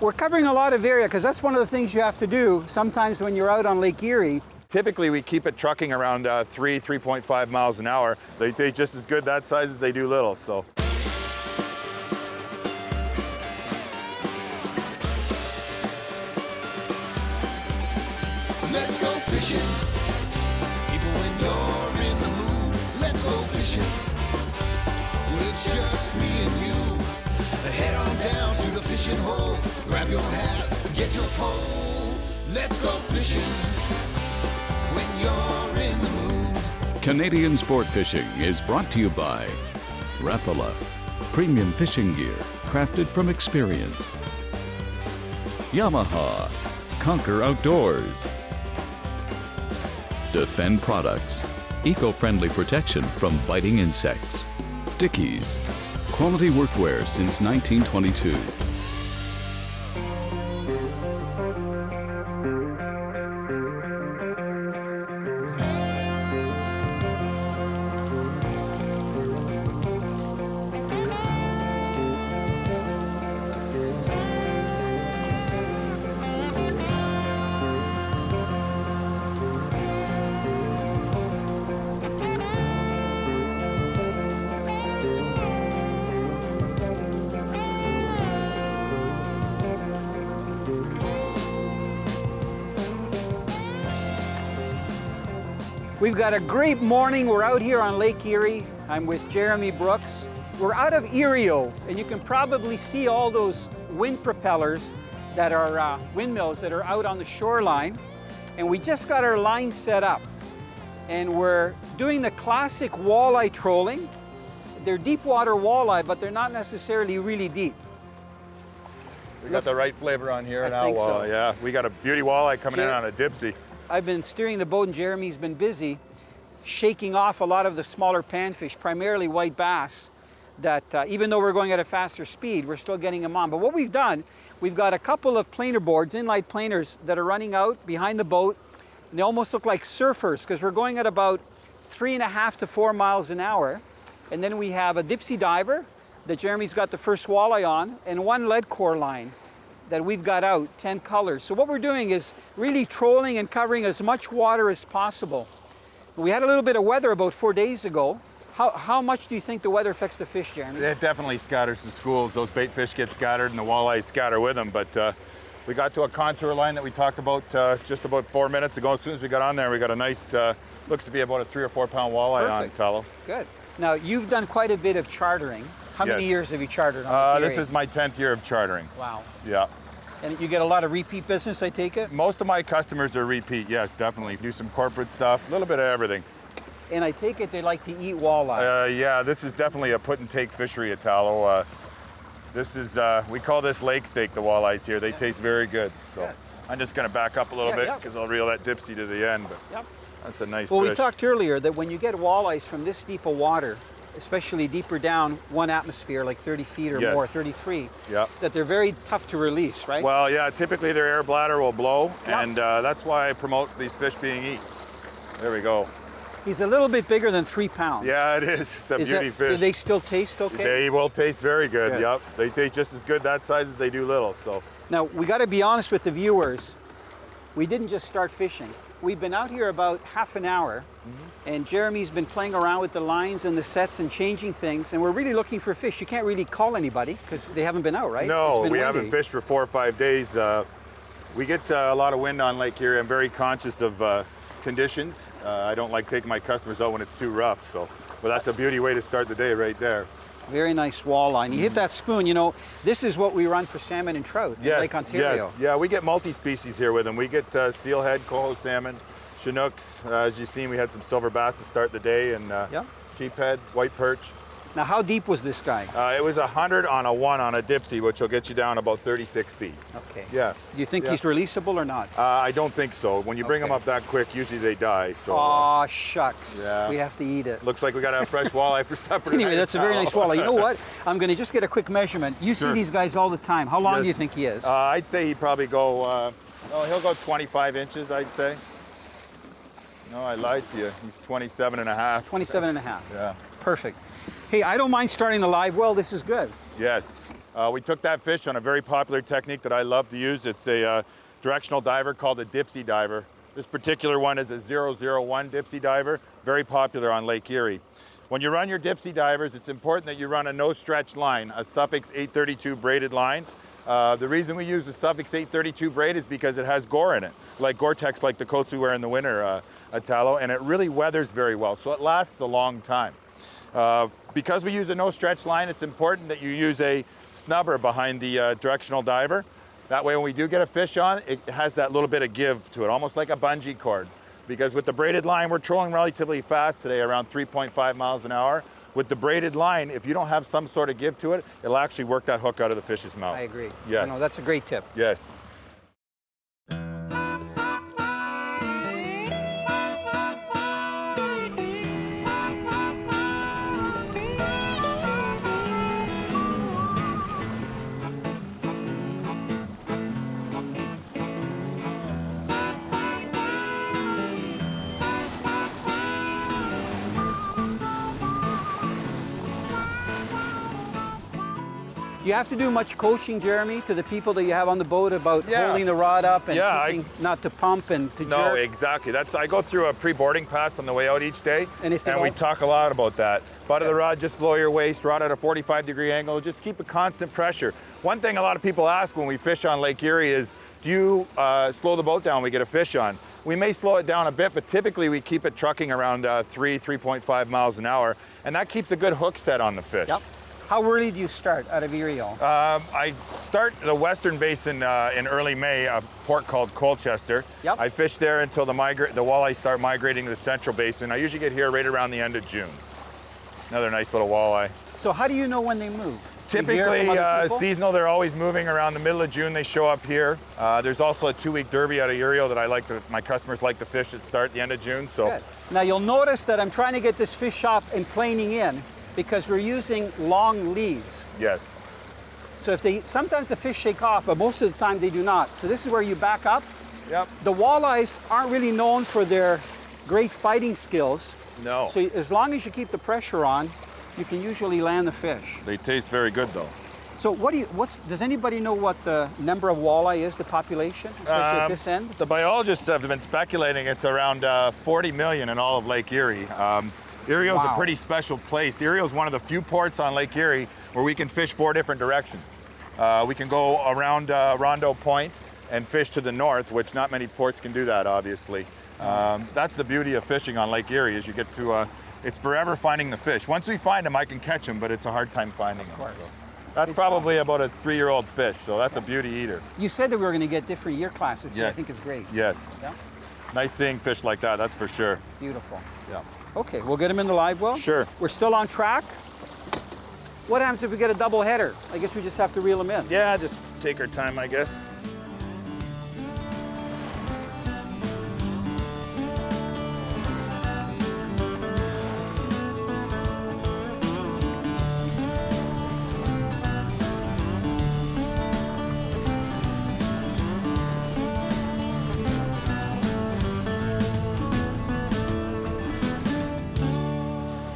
We're covering a lot of area because that's one of the things you have to do sometimes when you're out on Lake Erie. Typically, we keep it trucking around 3.5 miles an hour. They taste just as good that size as they do little, so. Let's go fishing. People, when you're in the mood, let's go fishing. Well, it's just me and you. Head on down to the fishing hole. Grab your hat, get your pole. Let's go fishing when you're in the mood. Canadian Sport Fishing is brought to you by Rapala, premium fishing gear crafted from experience. Yamaha, conquer outdoors. Defend Products, eco-friendly protection from biting insects. Dickies, quality workwear since 1922. We've got a great morning. We're out here on Lake Erie. I'm with Jeremy Brooks. We're out of Erieau, and you can probably see all those wind propellers that are windmills that are out on the shoreline. And we just got our line set up. And we're doing the classic walleye trolling. They're deep water walleye, but they're not necessarily really deep. We got the right flavor on here I now. think so. Yeah, we got a beauty walleye coming in on a Dipsy. I've been steering the boat and Jeremy's been busy shaking off a lot of the smaller panfish, primarily white bass, that even though we're going at a faster speed, we're still getting them on. But what we've done, we've got a couple of planer boards, inlight planers, that are running out behind the boat. And they almost look like surfers because we're going at about 3.5 to 4 miles an hour. And then we have a Dipsy diver that Jeremy's got the first walleye on, and one lead core line that we've got out, 10 colors. So what we're doing is really trolling and covering as much water as possible. We had a little bit of weather about 4 days ago. How much do you think the weather affects the fish, Jeremy? It definitely scatters the schools. Those bait fish get scattered and the walleyes scatter with them. But we got to a contour line that we talked about just about 4 minutes ago. As soon as we got on there, we got a nice, looks to be about a 3 or 4 pound walleye on, Italo. Good. Now, you've done quite a bit of chartering. How many years have you chartered on Lake Erie? This is my 10th year of chartering. Wow. Yeah. And you get a lot of repeat business, I take it? Most of my customers are repeat, yes, definitely. Do some corporate stuff, a little bit of everything. And I take it they like to eat walleye. Yeah, this is definitely a put and take fishery, Italo. This is, we call this lake steak, the walleyes here. They taste very good. So I'm just gonna back up a little bit because I'll reel that Dipsy to the end. But that's a nice fish. Well, we talked earlier that when you get walleyes from this deep of water, especially deeper down 1 atmosphere, like 30 feet or more, 33, that they're very tough to release, right? Well, yeah, typically their air bladder will blow, and that's why I promote these fish being eaten. There we go. He's a little bit bigger than 3 pounds. Yeah, it is. It's a beauty fish. Do they still taste okay? They will taste very good, yep. They taste just as good that size as they do little, so. Now, we got to be honest with the viewers. We didn't just start fishing. We've been out here about half an hour, and Jeremy's been playing around with the lines and the sets and changing things, and we're really looking for fish. You can't really call anybody because they haven't been out, right? No, we haven't fished for 4 or 5 days. We get a lot of wind on Lake Erie. I'm very conscious of conditions. I don't like taking my customers out when it's too rough, so, but that's a beauty way to start the day right there. Very nice walleye. And you hit that spoon, you know, this is what we run for salmon and trout in Lake Ontario. Yes, yeah, we get multi-species here with them. We get steelhead, coho salmon, Chinooks. As you've seen, we had some silver bass to start the day, and sheephead, white perch. Now, how deep was this guy? It was 100 on a 1 on a Dipsy, which will get you down about 36 feet. Okay. Yeah. Do you think he's releasable or not? I don't think so. When you bring them up that quick, usually they die. So. Aw, shucks. Yeah. We have to eat it. Looks like we got to have fresh walleye for supper Anyway, tonight. that's a very nice walleye. You know what? I'm going to just get a quick measurement. You see these guys all the time. How long do you think he is? I'd say he'd probably go, he'll go 25 inches, I'd say. No, I lied to you. He's 27 and a half. 27 and a half. Yeah. Perfect. Hey, I don't mind starting the live well. This is good. Yes. We took that fish on a very popular technique that I love to use. It's a directional diver called a Dipsy diver. This particular one is a 001 Dipsy diver, very popular on Lake Erie. When you run your Dipsy divers, it's important that you run a no-stretch line, a Suffix 832 braided line. The reason we use the Suffix 832 braid is because it has gore in it, like Gore-Tex, like the coats we wear in the winter, Italo, and it really weathers very well, so it lasts a long time. Because we use a no-stretch line, it's important that you use a snubber behind the directional diver. That way when we do get a fish on, it has that little bit of give to it, almost like a bungee cord. Because with the braided line, we're trolling relatively fast today, around 3.5 miles an hour. With the braided line, if you don't have some sort of give to it, it'll actually work that hook out of the fish's mouth. I agree. Yes. No, that's a great tip. Yes. Do you have to do much coaching, Jeremy, to the people that you have on the boat about Yeah. holding the rod up and Yeah, keeping, not to pump and to No, jerk? exactly. I go through a pre-boarding pass on the way out each day, And if they we don't- talk a lot about that. Butt of the rod, just below your waist, rod at a 45-degree angle, just keep a constant pressure. One thing a lot of people ask when we fish on Lake Erie is, do you slow the boat down when we get a fish on? We may slow it down a bit, but typically we keep it trucking around 3.5 miles an hour, and that keeps a good hook set on the fish. Yep. How early do you start out of Erieau? I start the Western Basin in early May, a port called Colchester. Yep. I fish there until the walleye start migrating to the Central Basin. I usually get here right around the end of June. Another nice little walleye. So how do you know when they move? Do you hear Typically from other people? seasonal, they're always moving around the middle of June. They show up here. There's also a 2-week derby out of Erieau that my customers like to fish at start the end of June. So Good. Now you'll notice that I'm trying to get this fish shop and planing in because we're using long leads. yes, So sometimes the fish shake off, but most of the time they do not. So this is where you back up. yep, The walleyes aren't really known for their great fighting skills. no. So as long as you keep the pressure on, you can usually land the fish. They taste very good though. So does anybody know what the number of walleye is, the population, especially at this end? The biologists have been speculating it's around 40 million in all of Lake Erie. Erieau's Wow. a pretty special place. Erieau's one of the few ports on Lake Erie where we can fish 4 different directions. We can go around Rondo Point and fish to the north, which not many ports can do that, obviously. That's the beauty of fishing on Lake Erie, is you get to, it's forever finding the fish. Once we find them, I can catch them, but it's a hard time finding them. So. That's probably about a 3-year-old fish, so that's a beauty eater. You said that we were going to get different year classes, which I Yes. think is great. Yes. Yeah, Nice seeing fish like that, that's for sure. beautiful. Yeah. Okay, we'll get them in the live well. Sure. We're still on track. What happens if we get a double header? I guess we just have to reel them in. Yeah, just take our time, I guess.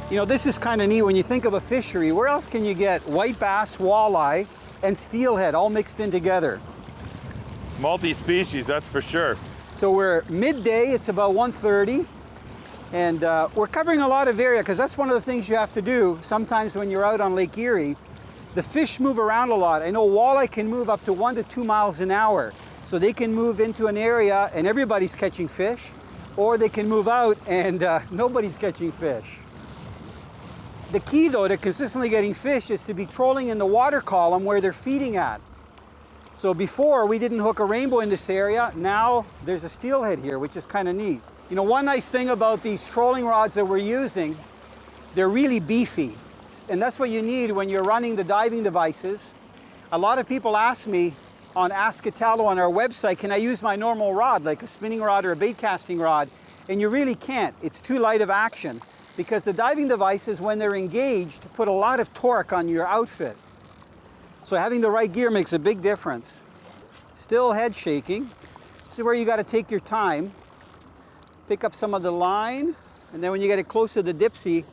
You know, this is kind of neat when you think of a fishery. Where else can you get white bass, walleye, and steelhead all mixed in together? Multi-species, that's for sure. So we're midday, it's about 1:30, and we're covering a lot of area because that's one of the things you have to do sometimes when you're out on Lake Erie. The fish move around a lot. I know walleye can move up to 1 to 2 miles an hour. So they can move into an area and everybody's catching fish, or they can move out and nobody's catching fish. The key though to consistently getting fish is to be trolling in the water column where they're feeding at. So before we didn't hook a rainbow in this area, now there's a steelhead here, which is kind of neat. You know, one nice thing about these trolling rods that we're using, they're really beefy. And that's what you need when you're running the diving devices. A lot of people ask me on Ask Italo on our website, can I use my normal rod, like a spinning rod or a bait casting rod? And you really can't. It's too light of action. Because the diving devices, when they're engaged, put a lot of torque on your outfit. So having the right gear makes a big difference. Still head shaking. This is where you got to take your time. Pick up some of the line, and then when you get it close to the Dipsy,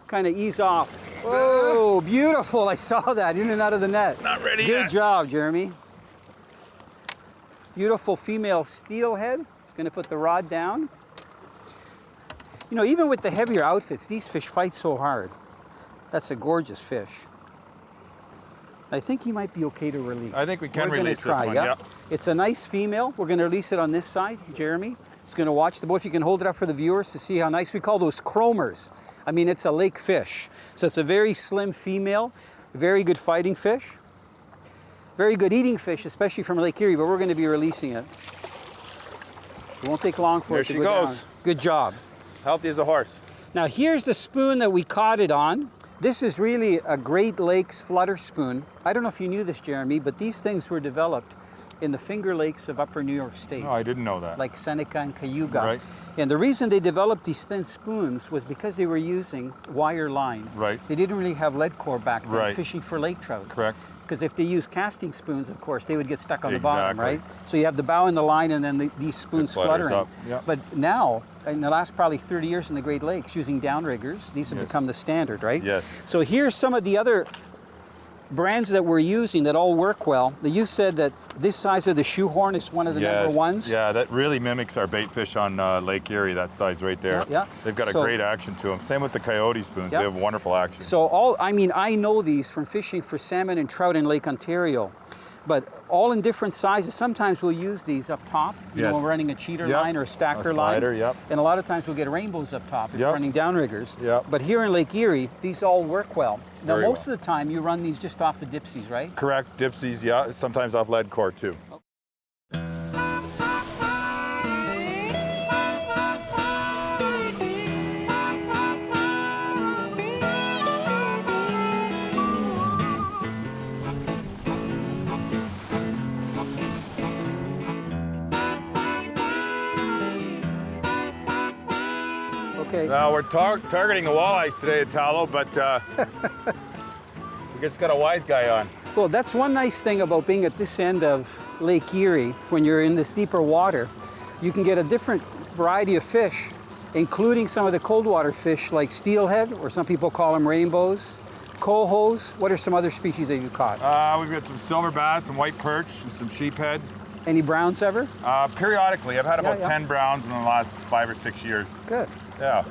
kind of ease off. Whoa! Oh, beautiful. I saw that in and out of the net. Not ready Good yet. job, Jeremy. Beautiful female steelhead. It's going to put the rod down. You know, even with the heavier outfits, these fish fight so hard. That's a gorgeous fish. I think he might be okay to release. I think we can We're gonna release try, this one, yeah. yeah. It's a nice female. We're going to release it on this side, Jeremy. It's going to watch the boat. If you can hold it up for the viewers to see how nice. We call those chromers. I mean, it's a lake fish. So it's a very slim female, very good fighting fish. Very good eating fish, especially from Lake Erie, but we're going to be releasing it. It won't take long for There it to she go goes. down. Good job. Healthy as a horse. Now here's the spoon that we caught it on. This is really a Great Lakes flutter spoon. I don't know if you knew this, Jeremy, but these things were developed in the Finger Lakes of Upper New York State. No, I didn't know that. Like Seneca and Cayuga. Right. And the reason they developed these thin spoons was because they were using wire line. Right. They didn't really have lead core back then, Right. fishing for lake trout. Correct. Because if they use casting spoons, of course, they would get stuck on the bottom, Exactly. right? So you have the bow and the line and then these spoons flutters fluttering. up, yeah. But now, in the last probably 30 years in the Great Lakes, using downriggers, these have Yes. become the standard, right? Yes. So here's some of the other brands that we're using that all work well. You said that this size of the shoehorn is one of the number ones. Yeah, that really mimics our bait fish on Lake Erie, that size right there. Yeah, yeah. They've got So- a great action to them. Same with the coyote spoons. Yeah. They have wonderful action. So I know these from fishing for salmon and trout in Lake Ontario, but all in different sizes. Sometimes we'll use these up top, you know, Yes. when we're running a cheater Yep. line or a stacker A slider, line. yep. And a lot of times we'll get rainbows up top if Yep. we're running downriggers. Yep. But here in Lake Erie, these all work well. Now, Very most well. of the time you run these just off the Dipsies, right? Correct. Dipsies, yeah. Sometimes off lead core too. Okay. Now we're targeting the walleyes today, Italo, but we just got a wise guy on. Well, that's one nice thing about being at this end of Lake Erie. When you're in this deeper water, you can get a different variety of fish, including some of the cold water fish like steelhead, or some people call them rainbows, cohos. What are some other species that you caught? We've got some silver bass, some white perch, and some sheephead. Any browns ever? Periodically, I've had about yeah. 10 browns in the last 5 or 6 years. Good. Yeah.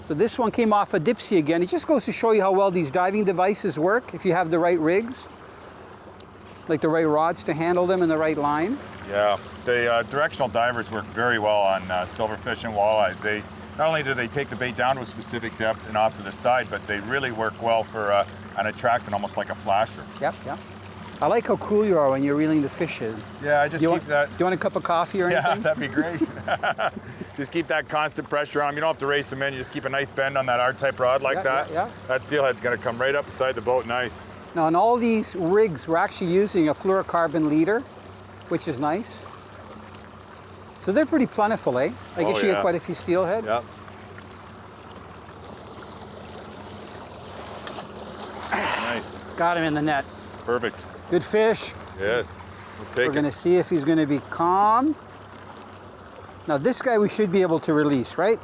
So this one came off a Dipsy again. It just goes to show you how well these diving devices work if you have the right rigs, like the right rods to handle them in the right line. Yeah, the directional divers work very well on silverfish and walleyes. They not only do they take the bait down to a specific depth and off to the side, but they really work well for an attractant, almost like a flasher. Yep, yep. I like how cool you are when you're reeling the fish in. Yeah, I just keep that. Do you want a cup of coffee or Yeah, anything? that'd be great. Just keep that constant pressure on them. You don't have to race them in. You just keep a nice bend on that R-type rod like Yeah, that. yeah, yeah. That steelhead's going to come right up beside the boat nice. Now, on all these rigs, we're actually using a fluorocarbon leader, which is nice. So they're pretty plentiful, eh? I guess you yeah. get quite a few steelhead. Yep. Nice. Got him in the net. Perfect. Good fish. Yes. We'll We're take going to it. see if he's going to be calm. Now, this guy we should be able to release, right?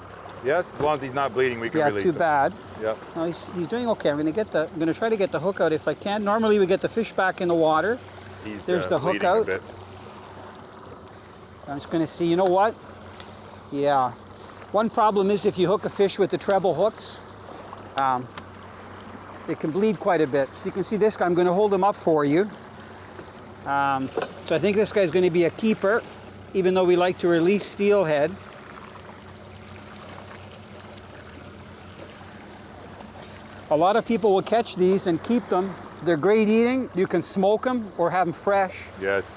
Yes, as long as he's not bleeding, we can Yeah, release too him. bad. Yep. No, he's doing okay. I'm going to try to get the hook out if I can. Normally, we get the fish back in the water. He's There's the hook bleeding a out. bit. So I'm just going to see. You know what? Yeah. One problem is if you hook a fish with the treble hooks, it can bleed quite a bit. So you can see this guy. I'm going to hold him up for you. So I think this guy's going to be a keeper, even though we like to release steelhead. A lot of people will catch these and keep them. They're great eating. You can smoke them or have them fresh. Yes.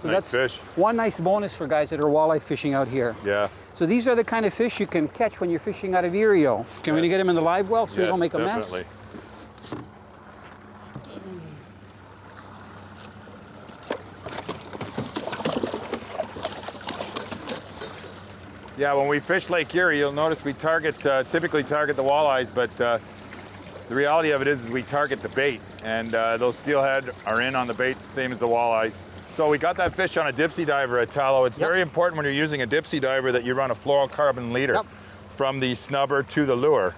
So Nice that's fish. one nice bonus for guys that are walleye fishing out here. Yeah. So these are the kind of fish you can catch when you're fishing out of Erieau. Can we Yes. get them in the live well so we Yes, don't make a definitely. mess? Yeah, when we fish Lake Erie, you'll notice we typically target the walleyes, but the reality of it is we target the bait, and those steelhead are in on the bait, same as the walleyes. So we got that fish on a Dipsy diver at Italo. It's very important when you're using a Dipsy diver that you run a fluorocarbon leader Yep. from the snubber to the lure.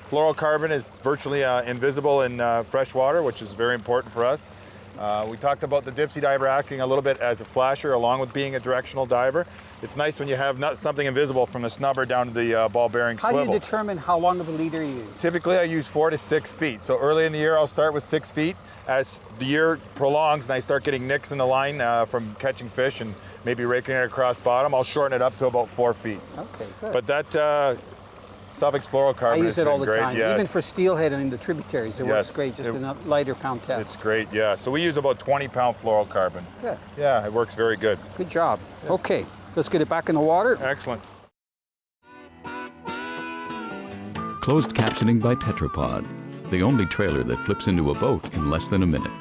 Fluorocarbon is virtually invisible in fresh water, which is very important for us. We talked about the Dipsy diver acting a little bit as a flasher along with being a directional diver. It's nice when you have something invisible from the snubber down to the ball bearing How swivel. do you determine how long of a leader you use? Typically I use 4 to 6 feet. So early in the year I'll start with 6 feet. As the year prolongs and I start getting nicks in the line from catching fish and maybe raking it across bottom, I'll shorten it up to about 4 feet. Okay, good. But that Suffix fluorocarbon I use it all the great, time. yes. Even for steelhead and in the tributaries, it works great, just in a lighter pound test. It's great, yeah. So we use about 20-pound fluorocarbon. Good. Yeah, it works very good. Good job. Okay, let's get it back in the water. Excellent. Closed captioning by Tetra-Pod, the only trailer that flips into a boat in less than a minute.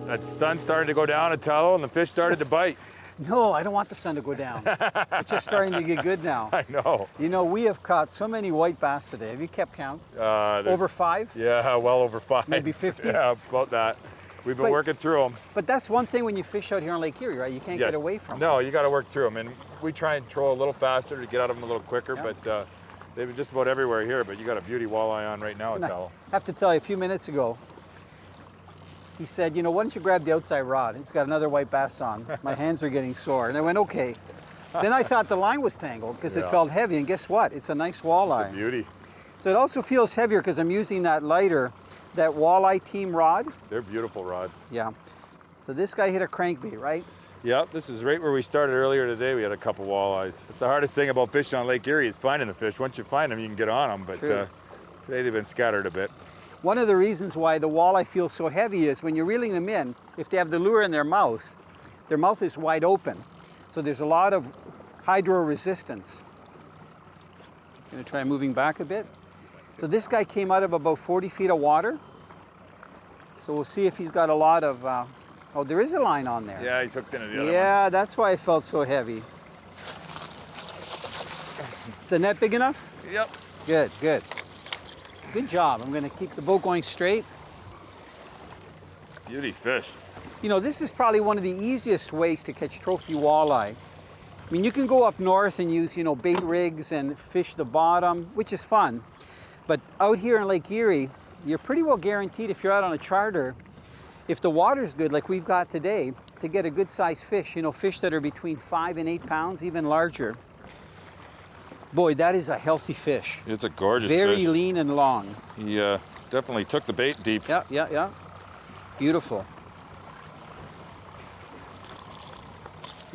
That sun started to go down, Italo, and the fish started to bite. No, I don't want the sun to go down. It's just starting to get good now. I know. You know, we have caught so many white bass today. Have you kept count? Over 5? Yeah, well over 5. Maybe 50? Yeah, about that. We've been But- working through them. But that's one thing when you fish out here on Lake Erie, right? You can't get away from them. No, you got to work through them. And we try and troll a little faster to get out of them a little quicker, Yeah. but they've been just about everywhere here. But you got a beauty walleye on right now, And I Italo. have to tell you, a few minutes ago, he said, you know, why don't you grab the outside rod? It's got another white bass on. My hands are getting sore. And I went, okay. Then I thought the line was tangled because it Yeah. felt heavy. And guess what? It's a nice walleye. It's a beauty. So it also feels heavier because I'm using that lighter, that walleye team rod. They're beautiful rods. Yeah. So this guy hit a crankbait, right? Yep, this is right where we started earlier today. We had a couple walleyes. It's the hardest thing about fishing on Lake Erie is finding the fish. Once you find them, you can get on them. But True. today they've been scattered a bit. One of the reasons why the walleye feel so heavy is when you're reeling them in, if they have the lure in their mouth is wide open. So there's a lot of hydro resistance. Gonna try moving back a bit. So this guy came out of about 40 feet of water. So we'll see if he's got a lot of, oh, there is a line on there. Yeah, he's hooked into the other one. Yeah, that's why it felt so heavy. Is the net big enough? Yep. Good, good. Good job. I'm gonna keep the boat going straight. Beauty fish. You know, this is probably one of the easiest ways to catch trophy walleye. I mean, you can go up north and use, you know, bait rigs and fish the bottom, which is fun. But out here in Lake Erie, you're pretty well guaranteed if you're out on a charter, if the water's good, like we've got today, to get a good sized fish, you know, fish that are between 5 and 8 pounds, even larger. Boy, that is a healthy fish. It's a gorgeous Very fish. lean and long. He definitely took the bait deep. Yeah, yeah, yeah. Beautiful.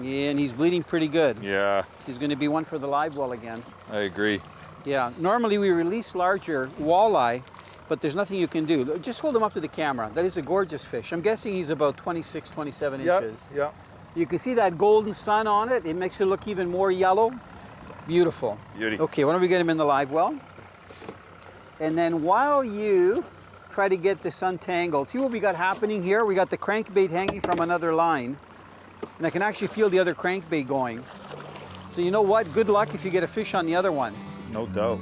Yeah, and he's bleeding pretty good. Yeah, He's going to be one for the live well again. I agree. Yeah, normally we release larger walleye, but there's nothing you can do. Just hold him up to the camera. That is a gorgeous fish. I'm guessing he's about 26, 27 inches. Yep. You can see that golden sun on it. It makes it look even more yellow. Beautiful. Beauty. Okay, why don't we get him in the live well? And then while you try to get this untangled, see what we got happening here? We got the crankbait hanging from another line. And I can actually feel the other crankbait going. So you know what? Good luck if you get a fish on the other one. No doubt.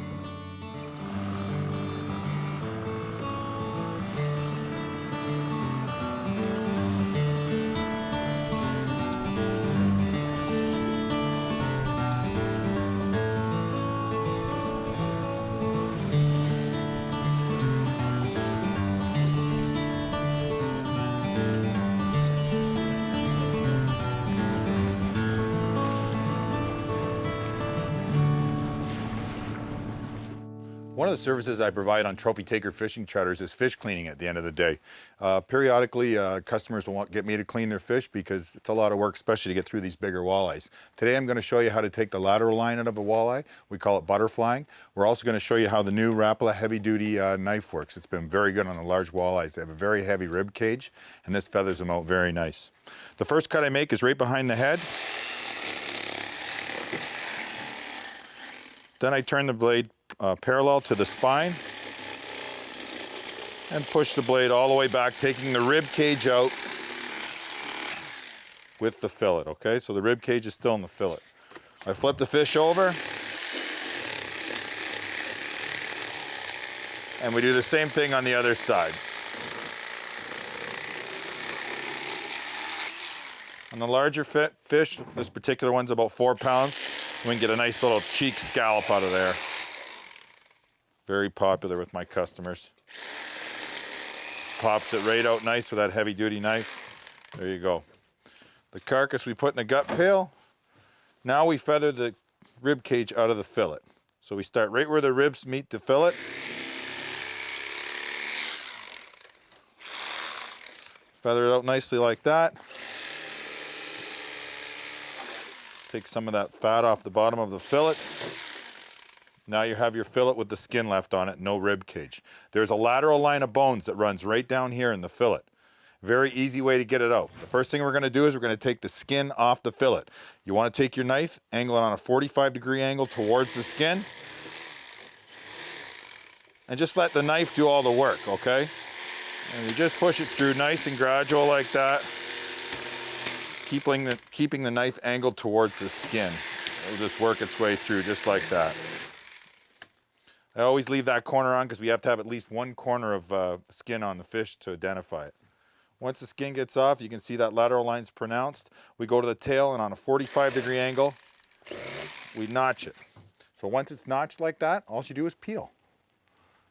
One of the services I provide on trophy taker fishing charters is fish cleaning at the end of the day. Periodically, customers will get me to clean their fish because it's a lot of work, especially to get through these bigger walleyes. Today I'm going to show you how to take the lateral line out of a walleye. We call it butterflying. We're also going to show you how the new Rapala heavy-duty knife works. It's been very good on the large walleyes. They have a very heavy rib cage, and this feathers them out very nice. The first cut I make is right behind the head. Then I turn the blade parallel to the spine and push the blade all the way back, taking the rib cage out with the fillet, okay? So the rib cage is still in the fillet. I flip the fish over, and we do the same thing on the other side. On the larger fish, this particular one's about 4 pounds, we can get a nice little cheek scallop out of there. Very popular with my customers. Pops it right out nice with that heavy duty knife. There you go. The carcass we put in a gut pail. Now we feather the rib cage out of the fillet. So we start right where the ribs meet the fillet. Feather it out nicely like that. Take some of that fat off the bottom of the fillet. Now you have your fillet with the skin left on it, no rib cage. There's a lateral line of bones that runs right down here in the fillet. Very easy way to get it out. The first thing we're going to do is we're going to take the skin off the fillet. You want to take your knife, angle it on a 45-degree angle towards the skin, and just let the knife do all the work, okay? And you just push it through nice and gradual like that, keeping the knife angled towards the skin. It'll just work its way through just like that. I always leave that corner on because we have to have at least one corner of skin on the fish to identify it. Once the skin gets off, you can see that lateral line's pronounced. We go to the tail, and on a 45-degree angle, we notch it. So once it's notched like that, all you do is peel.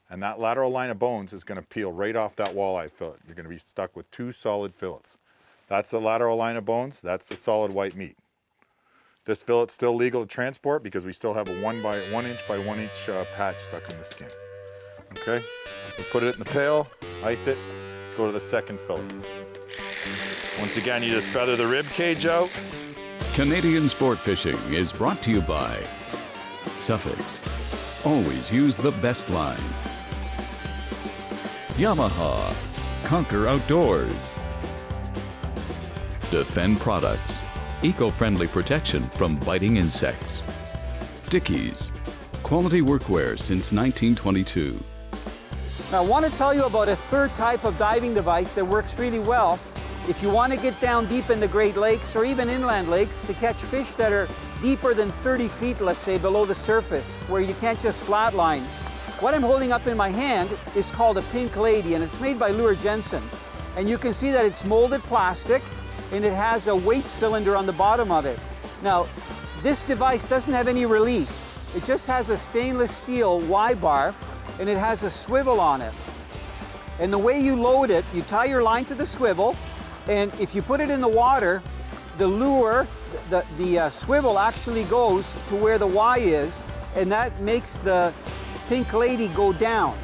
And that lateral line of bones is going to peel right off that walleye fillet. You're going to be stuck with 2 solid fillets. That's the lateral line of bones. That's the solid white meat. This fillet's still legal to transport because we still have a 1 inch by 1 inch patch stuck in the skin. Okay, we put it in the pail, ice it, go to the second fillet. Once again, you just feather the rib cage out. Canadian Sport Fishing is brought to you by Suffix. Always use the best line. Yamaha. Conquer Outdoors. Defend Products. Eco-friendly protection from biting insects. Dickies. Quality workwear since 1922. Now I want to tell you about a third type of diving device that works really well if you want to get down deep in the Great Lakes or even inland lakes to catch fish that are deeper than 30 feet, let's say, below the surface, where you can't just flatline. What I'm holding up in my hand is called a Pink Lady, and it's made by Lure Jensen. And you can see that it's molded plastic, and it has a weight cylinder on the bottom of it. Now, this device doesn't have any release. It just has a stainless steel Y-bar, and it has a swivel on it. And the way you load it, you tie your line to the swivel, and if you put it in the water, the lure, the swivel actually goes to where the Y is, and that makes the Pink Lady go down.